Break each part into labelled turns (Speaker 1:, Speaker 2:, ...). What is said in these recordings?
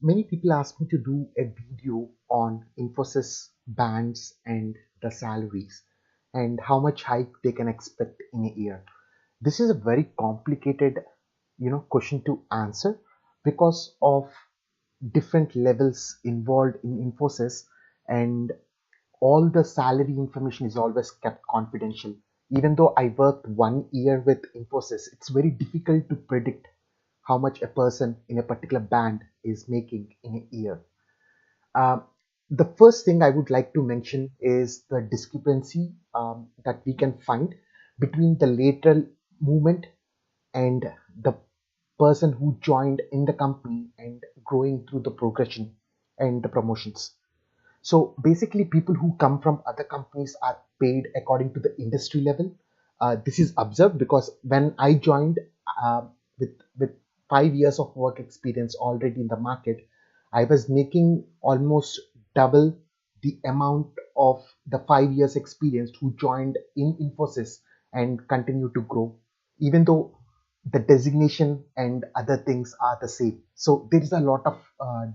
Speaker 1: Many people ask me to do a video on Infosys bands and the salaries and how much hike they can expect in a year. This is a very complicated, question to answer because of different levels involved in Infosys, and all the salary information is always kept confidential. Even though I worked 1 year with Infosys, it's very difficult to predict how much a person in a particular band is making in a year. Uh, the first thing I would like to mention is the discrepancy that we can find between the lateral movement and the person who joined in the company and growing through the progression and the promotions. So basically, people who come from other companies are paid according to the industry level. This is observed because when I joined uh, with 5 years of work experience already in the market, I was making almost double the amount of the 5 years experience who joined in Infosys and continue to grow, even though the designation and other things are the same. So there is a lot of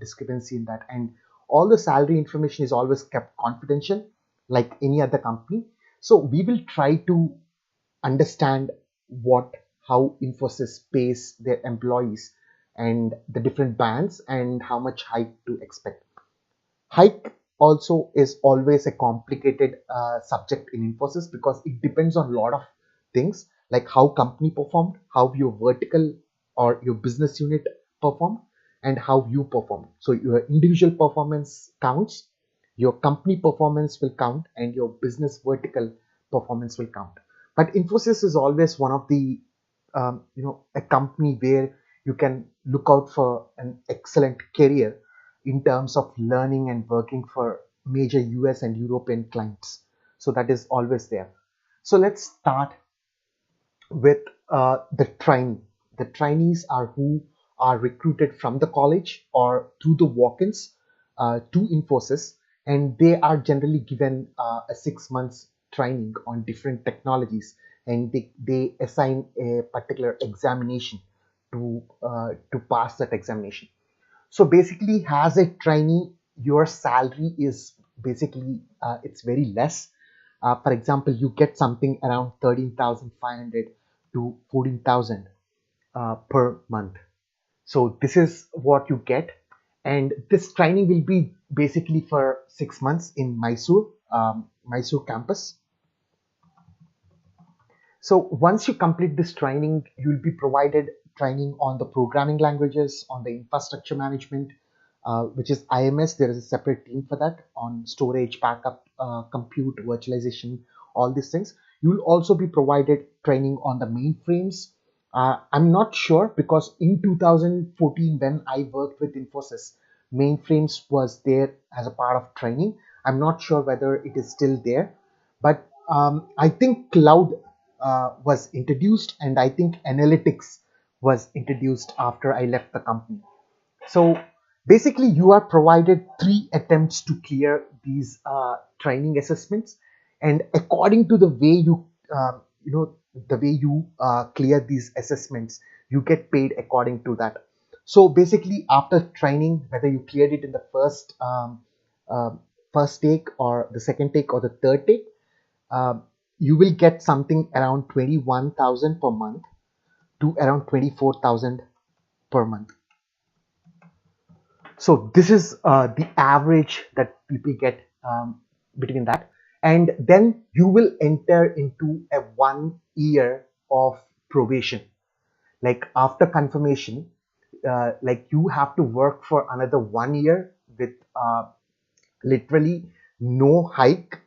Speaker 1: discrepancy in that, and all the salary information is always kept confidential like any other company. So we will try to understand what how Infosys pays their employees and the different bands and how much hike to expect. Hike also is always a complicated subject in Infosys because it depends on a lot of things like how company performed, how your vertical or your business unit performed, and how you performed. So your individual performance counts, your company performance will count, and your business vertical performance will count. But Infosys is always one of the a company where you can look out for an excellent career in terms of learning and working for major US and European clients. So that is always there. So let's start with the trainee. The trainees are who are recruited from the college or through the walk-ins to Infosys, and they are generally given a 6 months training on different technologies, and they assign a particular examination to pass that examination. So basically, as a trainee, your salary is basically it's very less. For example, you get something around 13,500 to 14,000 per month. So this is what you get, and this training will be basically for 6 months in Mysore campus. So once you complete this training, you will be provided training on the programming languages, on the infrastructure management, which is IMS. There is a separate team for that, on storage, backup, compute, virtualization, all these things. You will also be provided training on the mainframes. I'm not sure because in 2014, when I worked with Infosys, mainframes was there as a part of training. I'm not sure whether it is still there, but I think cloud was introduced, and I think analytics was introduced after I left the company. So basically, you are provided 3 attempts to clear these training assessments, and according to the way you clear these assessments, you get paid according to that. So basically, after training, whether you cleared it in the uh, first take or the second take or the third take, um, you will get something around 21,000 per month to around 24,000 per month. So this is the average that people get between that, and then you will enter into a 1 year of probation. Like after confirmation, like you have to work for another 1 year with literally no hike.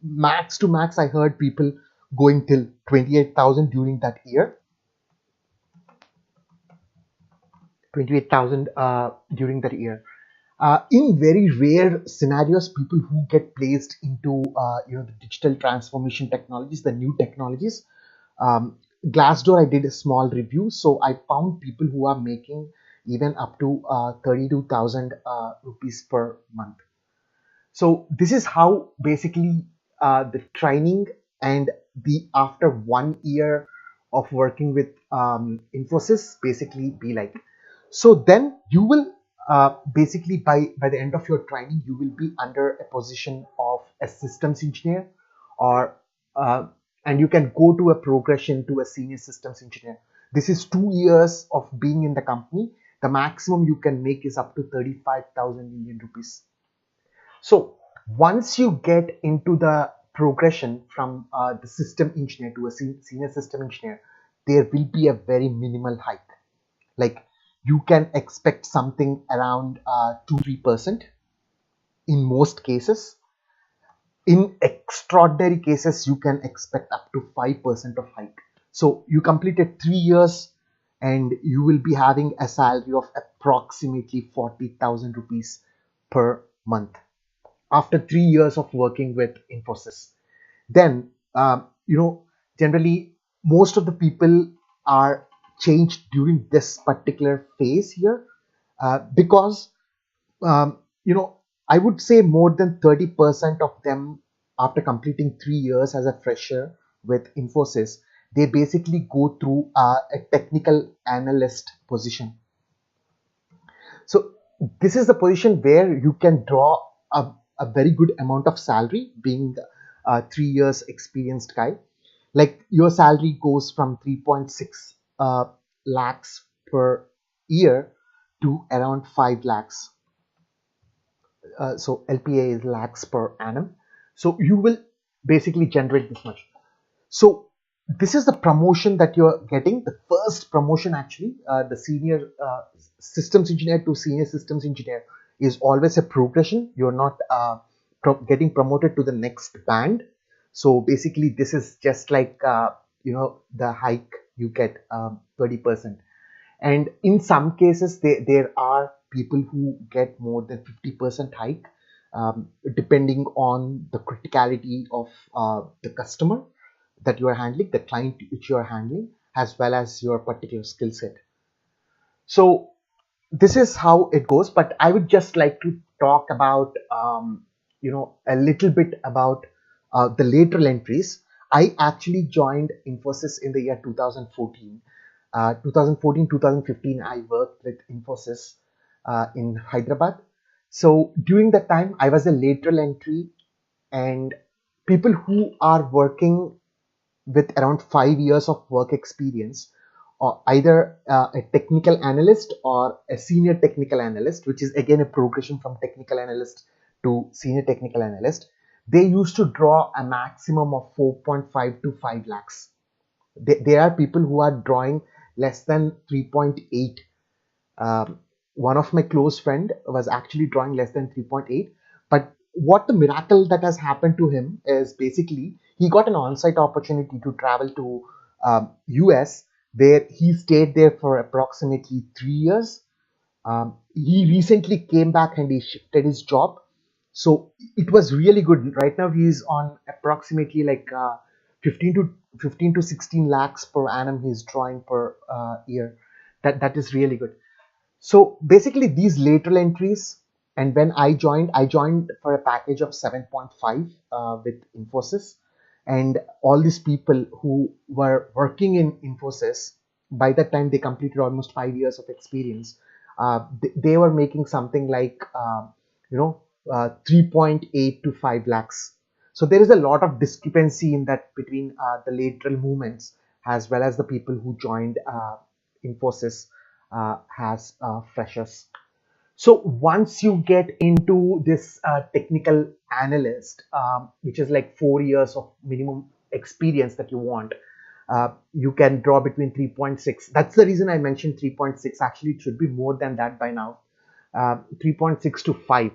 Speaker 1: Max to max, I heard people going till 28,000 during that year. 28,000 during that year. In very rare scenarios, people who get placed into the digital transformation technologies, the new technologies. Glassdoor, I did a small review, so I found people who are making even up to 32,000 rupees per month. So this is how basically the training and the after 1 year of working with Infosys basically be like. So then you will basically by the end of your training, you will be under a position of a systems engineer, or uh, and you can go to a progression to a senior systems engineer. This is 2 years of being in the company. The maximum you can make is up to 35,000 Indian rupees. So once you get into the progression from the system engineer to a senior system engineer, there will be a very minimal hike. Like, you can expect something around 2-3% in most cases. In extraordinary cases, you can expect up to 5% of hike. So you completed 3 years and you will be having a salary of approximately 40,000 rupees per month after 3 years of working with Infosys. Then, generally, most of the people are changed during this particular phase here, because um, you know I would say more than 30% of them, after completing 3 years as a fresher with Infosys, they basically go through a technical analyst position. So this is the position where you can draw a very good amount of salary, being a 3 years experienced guy. Like, your salary goes from 3.6 lakhs per year to around 5 lakhs. So LPA is lakhs per annum. So you will basically generate this much. So this is the promotion that you're getting. The first promotion, actually, the senior systems engineer to senior systems engineer, is always a progression. You're not getting promoted to the next band. So basically, this is just like the hike you get, 30%. And in some cases, there are people who get more than 50% hike, depending on the criticality of the customer that you are handling, the client which you are handling, as well as your particular skill set. So this is how it goes. But I would just like to talk about a little bit about the lateral entries. I actually joined Infosys in the year 2014. 2014-2015, I worked with Infosys in Hyderabad. So during that time, I was a lateral entry, and people who are working with around 5 years of work experience, or either a technical analyst or a senior technical analyst, which is again a progression from technical analyst to senior technical analyst, they used to draw a maximum of 4.5 to 5 lakhs. There are people who are drawing less than 3.8. One of my close friend was actually drawing less than 3.8. But what the miracle that has happened to him is, basically, he got an on-site opportunity to travel to US, where he stayed there for approximately 3 years. He recently came back and he shifted his job. So it was really good. Right now he is on approximately like 15 to 16 lakhs per annum he's drawing per year. That is really good. So basically, these lateral entries, and when I joined for a package of 7.5 with Infosys, and all these people who were working in Infosys, by that time they completed almost 5 years of experience. They were making something like 3.8 to 5 lakhs. So there is a lot of discrepancy in that between the lateral movements as well as the people who joined Infosys has freshers. So once you get into this technical analyst, which is like 4 years of minimum experience that you want, you can draw between 3.6. That's the reason I mentioned 3.6. Actually, it should be more than that by now. 3.6 to 5.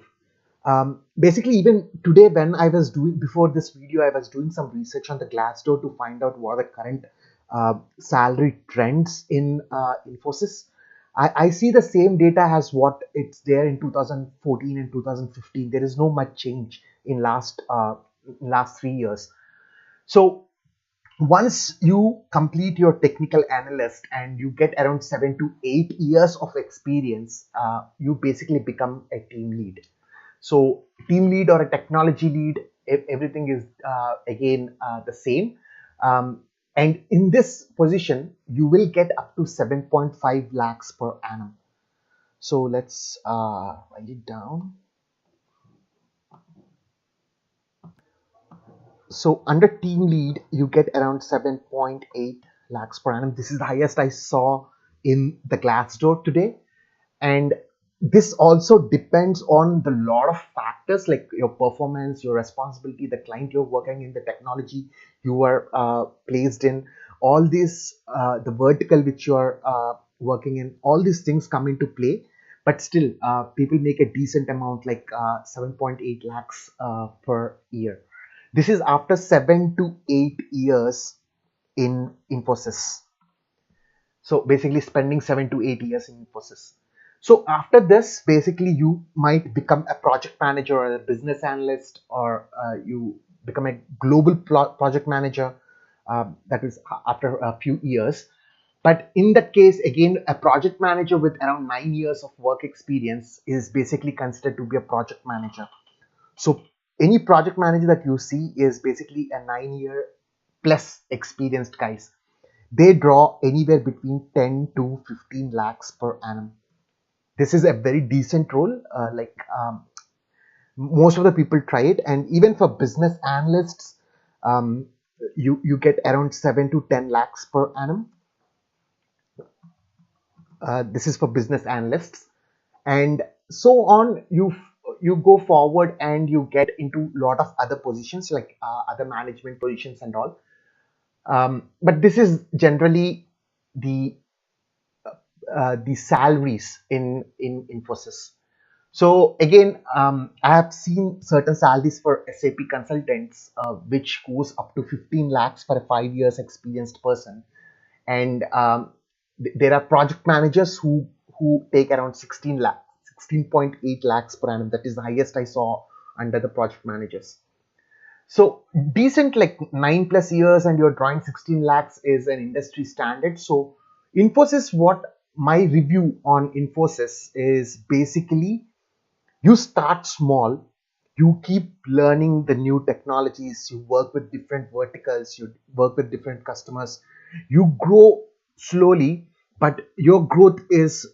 Speaker 1: Basically, even today, when I was doing, before this video, I was doing some research on the Glassdoor to find out what are the current salary trends in Infosys. I see the same data as what it's there in 2014 and 2015. There is no much change in last 3 years. So once you complete your technical analyst and you get around 7 to 8 years of experience, you basically become a team lead. So team lead or a technology lead, everything is again the same. And in this position, you will get up to 7.5 lakhs per annum. So let's write it down. So under team lead, you get around 7.8 lakhs per annum. This is the highest I saw in the Glassdoor today. And this also depends on the lot of factors like your performance, your responsibility, the client you're working in, the technology you are placed in, all these, the vertical which you are working in, all these things come into play. But still, people make a decent amount like 7.8 lakhs per year. This is after 7 to 8 years in Infosys. So basically spending 7 to 8 years in Infosys. So after this, basically you might become a project manager or a business analyst, or you become a global project manager. That is after a few years. But in that case, again, a project manager with around 9 years of work experience is basically considered to be a project manager. So any project manager that you see is basically a 9 year plus experienced guys. They draw anywhere between 10 to 15 lakhs per annum. This is a very decent role. Most of the people try it, and even for business analysts, um, you get around 7 to 10 lakhs per annum. This is for business analysts, and so on. You go forward and you get into a lot of other positions like other management positions and all. But this is generally the the salaries in Infosys. So again, I have seen certain salaries for SAP consultants, which goes up to 15 lakhs for a 5 years experienced person, and there are project managers who take around 16 lakhs, 16.8 lakhs per annum. That is the highest I saw under the project managers. So decent, like 9 plus years, and you're drawing 16 lakhs is an industry standard. So Infosys, what my review on Infosys is basically, you start small, you keep learning the new technologies, you work with different verticals, you work with different customers, you grow slowly, but your growth is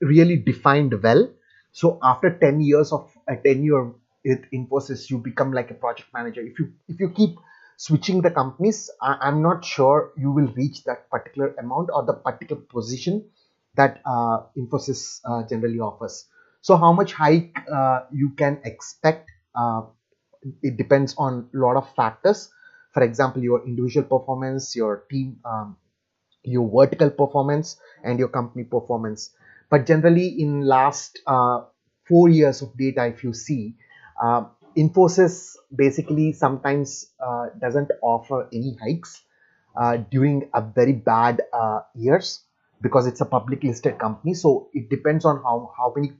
Speaker 1: really defined well. So after 10 years of a tenure with Infosys, you become like a project manager. If you keep switching the companies, I'm not sure you will reach that particular amount or the particular position that Infosys generally offers. So how much hike you can expect, it depends on a lot of factors. For example, your individual performance, your team, your vertical performance, and your company performance. But generally in last 4 years of data, if you see, uh, Infosys basically sometimes doesn't offer any hikes during a very bad years, because it's a public listed company. So it depends on how many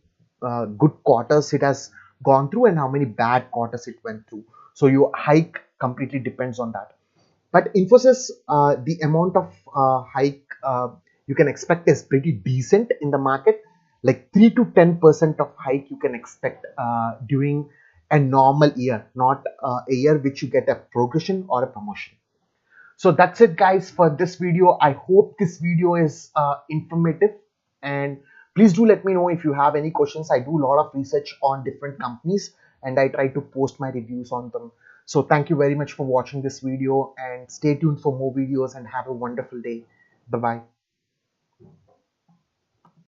Speaker 1: good quarters it has gone through and how many bad quarters it went through. So your hike completely depends on that. But Infosys, the amount of hike you can expect is pretty decent in the market. Like 3 to 10% of hike you can expect during a normal year, not a year which you get a progression or a promotion. So that's it guys for this video. I hope this video is informative, and please do let me know if you have any questions. I do a lot of research on different companies and I try to post my reviews on them. So thank you very much for watching this video, and stay tuned for more videos, and have a wonderful day. Bye bye.